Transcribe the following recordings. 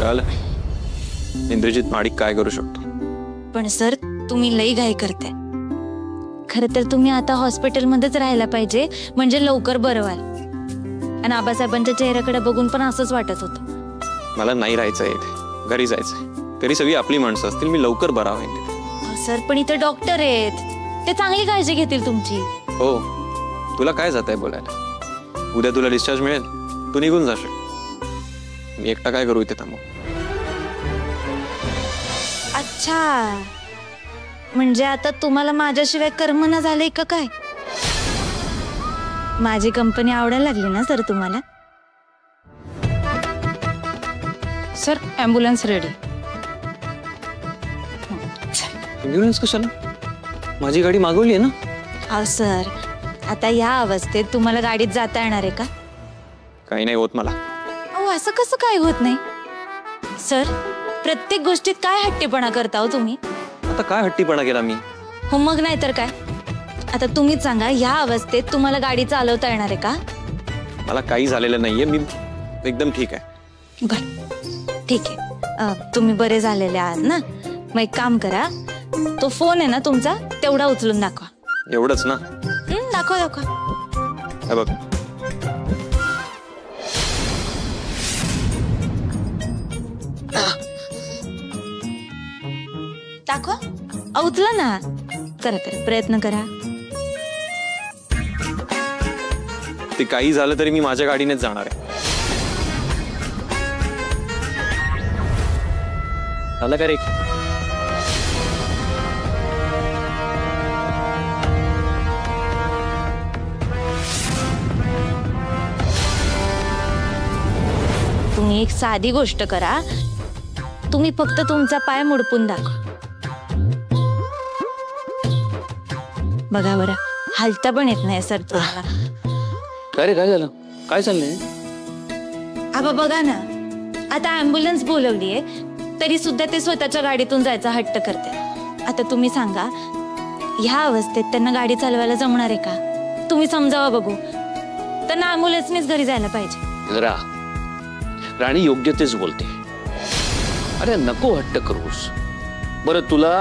कळलं? इंद्रजित माडिक काय करू शकतो. पण सर तुम्ही लई घाई करते. खरं तर तुम्ही आता हॉस्पिटलमध्येच राहायला पाहिजे, म्हणजे लवकर बरं व्हाल. आणि आबासाहेबांच्या चेहऱ्याकडे बघून पण असंच वाटत होतं. मला नाही राहायचंय इथे, घरी जायचंय. घरी सगळी आपली माणसं असतील, मी लवकर बरा होईन तिथे. सर पण इथे डॉक्टर आहेत, ते चांगली काळजी घेतील तुमची. हो, तुला काय जात आहे बोलायला? उद्या तुला डिस्चार्ज मिळेल, तू निघून जाशील. मी एकटा काय करू इथे थांबू? अच्छा, म्हणजे आता तुम्हाला माझ्याशिवाय कर्मना झालंय का काय? माझी कंपनी आवडायला लागली ना सर तुम्हाला? Sir ambulance ready. ॲम्ब्युलन्स कशाला? माझी गाडी मागवली आहे ना. अहो सर, आता या अवस्थेत तुम्हाला गाडीत जाता येणार आहे का? काही नाही होत मला. अहो असं कसं काय होत नाही सर? प्रत्येक गोष्टीत काय हट्टीपणा करता हो तुम्ही? आता काय हट्टीपणा केला मी? हो मग नाही तर काय. आता तुम्हीच सांगा, ह्या अवस्थेत तुम्हाला गाडी चालवता येणार आहे का? मला काही झालेलं नाहीये, मी एकदम ठीक आहे. बरं ठीक आहे, तुम्ही बरे झालेले आहात ना? मग एक काम करा, तो फोन आहे ना तुमचा, तेवढा उचलून दाखवा. एवढंच ना? दाखवा दाखवा. हे बघ. दाखवा, उचला ना. करा करा, प्रयत्न करा. ते काही झालं तरी मी माझ्या गाडीनेच जाणार आहे. झालं का रे? तुम्ही एक साधी गोष्ट करा, तुम्ही फक्त तुमचा पाय मुडपून दाखवा. बघा बरं, हलता पण येत नाही सर तुम्हाला. काय रे, काय झालं? काय चाललंय? आबा बघा ना, आता ॲम्ब्युलन्स बोलवलीये तरी सुद्धा ते स्वतःच्या गाडीतून जायचा हट्ट करते. आता तुम्ही सांगा, ह्या अवस्थेत त्यांना गाडी चालवायला जमणार आहे का? तुम्ही समजावा बघू. त्यांना ॲम्ब्युलन्सनेच घरी जायला पाहिजे. राणी योग्य तेच बोलते. अरे नको हट्ट करूस. बरं, तुला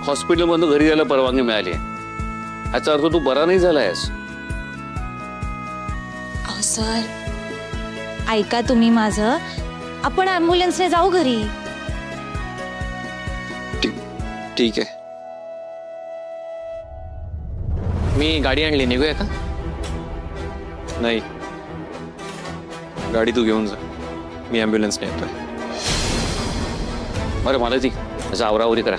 हॉस्पिटलमधून घरी जायला परवानगी मिळाली, याचा अर्थ तू बरा नाही झालायस. अहो सर, ऐका तुम्ही माझं, आपण ॲम्ब्युलन्सने जाऊ घरी. ठीक आहे, मी गाडी आणली, निघूया का? नाही, गाडी तू घेऊन जा, मी ॲम्ब्युलन्सने येतोय. बरं, मला ती असं आवरावरी करा,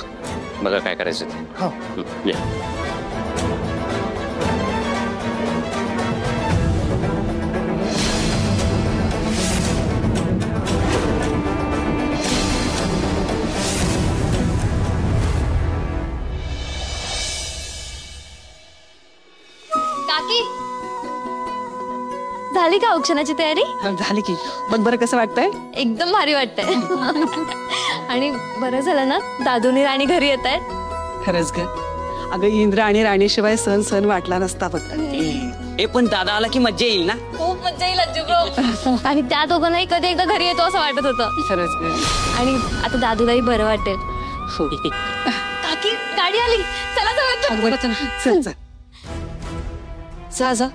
बघा काय करायचं ते. हो या. झाली का औक्षणाची तयारी? झाली की. बघ बरं कसं वाटतंय? एकदम भारी वाटतंय. आणि बरं झालं ना, दादूनी राणी घरी येत आहेत. खरंच ग. अगं, इंद्र आणि राणीशिवाय सण वाटला नसता बघ. पण दादा आला की मज्जा येईल ना. खूप मज्जा येईल अज्जू. आणि त्या दोघांनाही कधी एकदा घरी येतो असं वाटत होतं. खरंच ग. आणि आता दादूलाही बरं वाटेल. काकी, गाडी आली, चला जाऊया. चल चल. जा जा,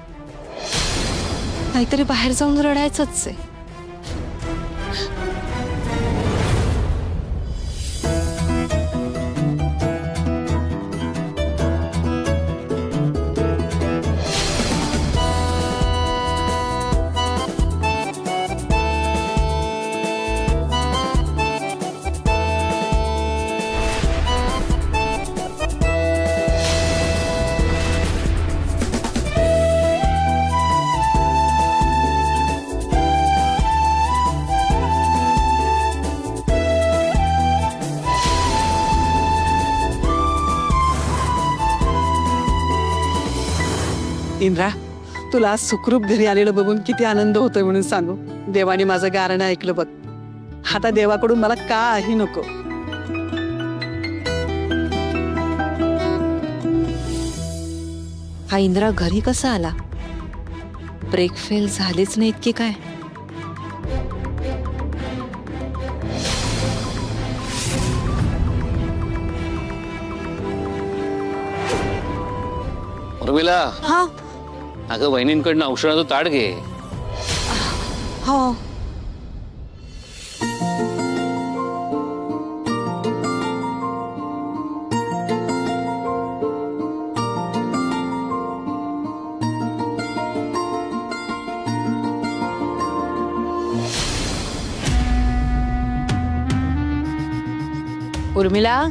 नाहीतरी बाहेर जाऊन रडायचंच आहे. इंद्रा, तुला आज सुखरूप घरी आलेलं बघून किती आनंद होतोय म्हणून सांगू. देवाने माझं गारणं ऐकलं बघ. आता देवाकडून मला काही नको. हा इंद्रा घरी कसा आला? ब्रेक फेल झालीच नाहीत की काय? उर्मिला, हा अगं बहिणींकडनं औषधाचं ताट घे. हो. उर्मिला,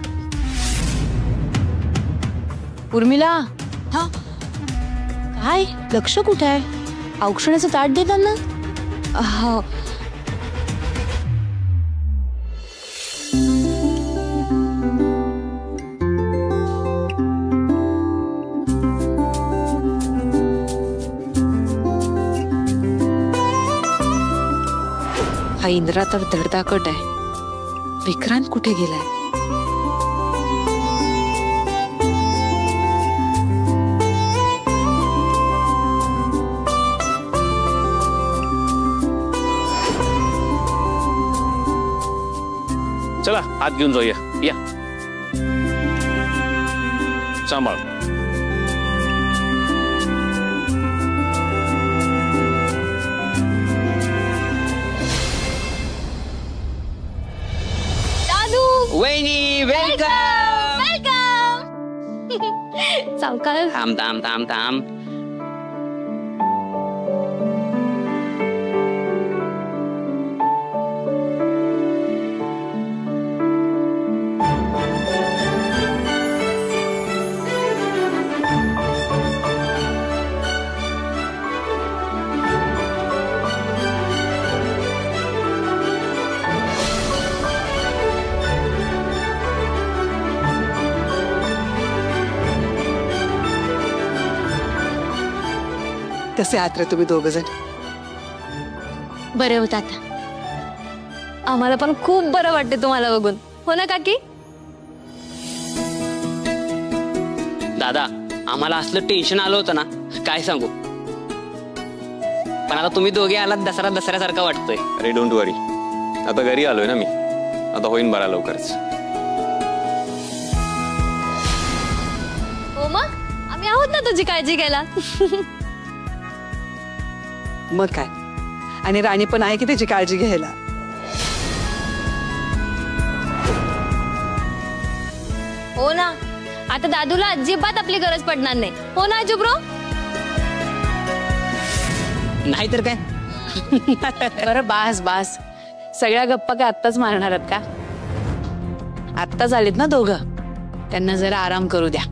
उर्मिला, हा काय लक्ष कुठे आहे? औक्षणाचं ताट दे त्यांना. हो. हा इंद्रा तर धडधाकट आहे. विक्रांत कुठे गेलाय? चला हात घेऊन जाऊया. या सांभाळ. वहिनी वेलकम. सावकार. थांब थांब थांब थांब. कसे आहात रे तुम्ही दोघ जण? बरे होतात. आम्हाला पण खूप बरं वाटते तुम्हाला बघून. हो ना काकी? दादा, आम्हाला असलं टेन्शन आलं होतं ना, काय सांगू. पण आता तुम्ही दोघे आलात, दसरा दसऱ्यासारखा वाटतोय. अरे डोंट वरी, आता घरी आलोय ना मी. आता होईन बरा लवकरच. हो मग आम्ही आहोत ना तुझी काळजी घ्यायला. मग काय, आणि राणी पण आहे की त्याची काळजी घ्यायला. हो ना, आता दादूला अजिबात आपली गरज पडणार नाही. हो ना जुब्रो? नाहीतर काय. बरं बास बास, सगळ्या गप्पा काय आत्ताच मारणार आहेत का? आत्ताच आलेत ना दोघं, त्यांना जरा आराम करू द्या.